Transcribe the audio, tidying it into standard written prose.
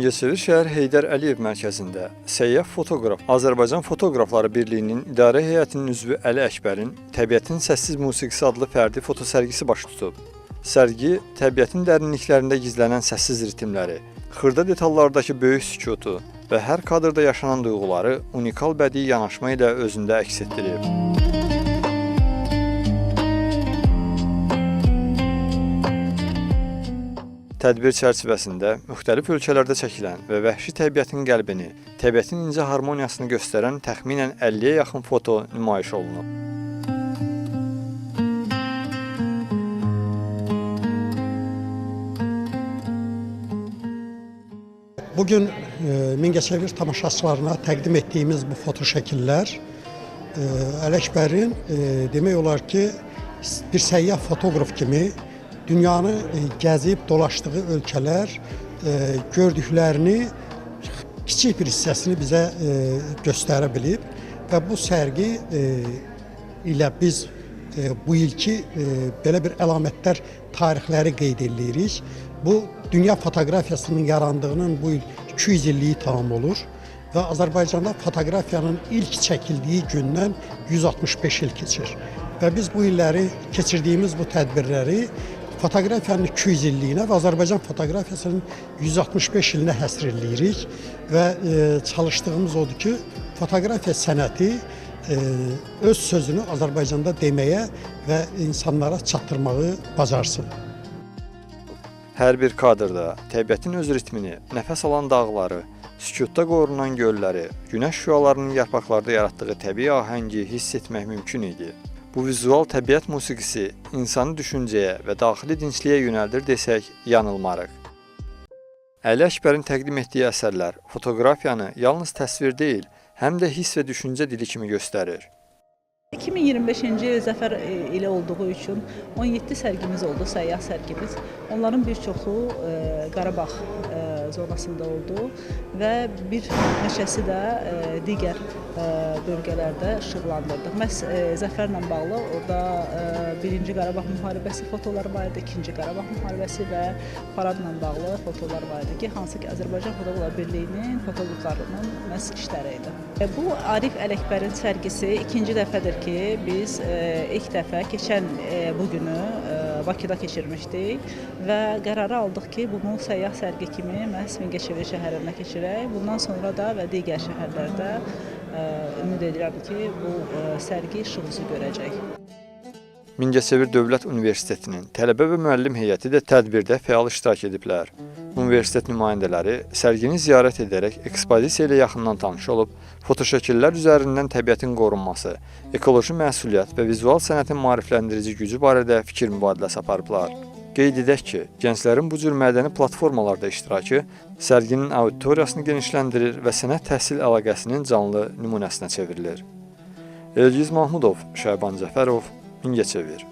Mingəçevir şəhər Heydər Əliyev mərkəzində səyyah fotoqraf Azərbaycan Fotoqrafları Birliyinin idarə heyətinin üzvü Əli Əkbərin Təbiətin Səssiz Musiqisi adlı fərdi fotosərgisi baş tutub. Sərgi təbiətin dərinliklərində gizlənən səssiz ritmləri, xırda detallardakı böyük sükutu və hər kadrda yaşanan duyğuları unikal bədii yanaşma ilə özündə əks etdirir. Tədbir çərçivəsində müxtəlif ölkələrdə çəkilən və vəhşi təbiətin qəlbini, təbiətin incə harmoniyasını göstərən təxminən 50-yə yaxın foto nümayiş olunub. Bugün Mingəçevir tamaşaçılarına təqdim etdiyimiz bu foto şəkillər Əli Əkbərin demək olar ki, bir səyyah fotoqraf kimi dünyanı gəzib dolaşdığı ölkələr gördüklərini kiçik bir hissəsini bizə göstərə bilib və bu sərgi ilə biz bu ilki belə bir əlamətdar tarixləri qeyd edirik. Bu dünya fotoqrafiyasının yarandığının bu il 200 illiyi tamam olur və Azərbaycanda fotoqrafiyanın ilk çəkildiyi gündən 165 il keçir. Və biz bu illəri keçirdiyimiz bu tədbirləri fotoqrafiyanın 200 illiyinə və Azərbaycan fotoqrafiyasının 165 ilinə həsr edirik və çalışdığımız odur ki, fotoqrafiya sənəti öz sözünü Azərbaycanda deməyə və insanlara çatdırmağı bacarsın. Hər bir kadrda təbiətin öz ritmini, nəfəs alan dağları, sükutda qorunan gölləri, günəş şüalarının yarpaqlarda yaratdığı təbii ahəngi hiss etmək mümkün idi. Bu vizual təbiət musiqisi insanı düşüncəyə və daxili dincliyə yönəldir desək, yanılmarıq. Əli Əkbərin təqdim etdiyi əsərlər fotoqrafiyanı yalnız təsvir deyil, həm də hiss və düşüncə dili kimi göstərir. 2025-ci il zəfər ili olduğu üçün 17 sərgimiz oldu, səyyah sərgimiz. Onların bir çoxu Qarabağ zonasında oldu və bir neçəsi də digər bölgələrdə işıqlandırdıq. Məhz zəfərlə bağlı orada 1-ci Qarabağ müharibəsi fotoları var idi, 2-ci Qarabağ müharibəsi və paradla bağlı fotolar var idi ki, hansı ki Azərbaycan Fotoqraflar Birliyinin fotograflarının məhz işləri idi. Bu Arif Əli Əkbərin sərgisi ikinci dəfədir ki, biz ilk dəfə keçən bu günü Bakıda keçirmişdik və qərarı aldıq ki, bunu səyyah sərgi kimi məhz Mingəçevir şəhərində keçirək. Bundan sonra da və digər şəhərlərdə ümid edirəm ki, bu sərgi işıq üzü görəcək. Mingəçevir Dövlət Universitetinin tələbə və müəllim heyəti də tədbirdə fəal iştirak ediblər. Universitet nümayəndələri sərgini ziyarət edərək ekspozisiya ilə yaxından tanış olub, fotoşəkillər üzərindən təbiətin qorunması, ekoloji məsuliyyət və vizual sənətin maarifləndirici gücü barədə fikir mübadiləsi aparıblar. Qeyd edək ki, gənclərin bu cür mədəni platformalarda iştirakı sərginin auditoriyasını genişləndirir və sənət təhsil əlaqəsinin canlı nümunəsinə çevrilir. Elgiz Mahmudov, Şaban Cəfərov, Mingəçevir.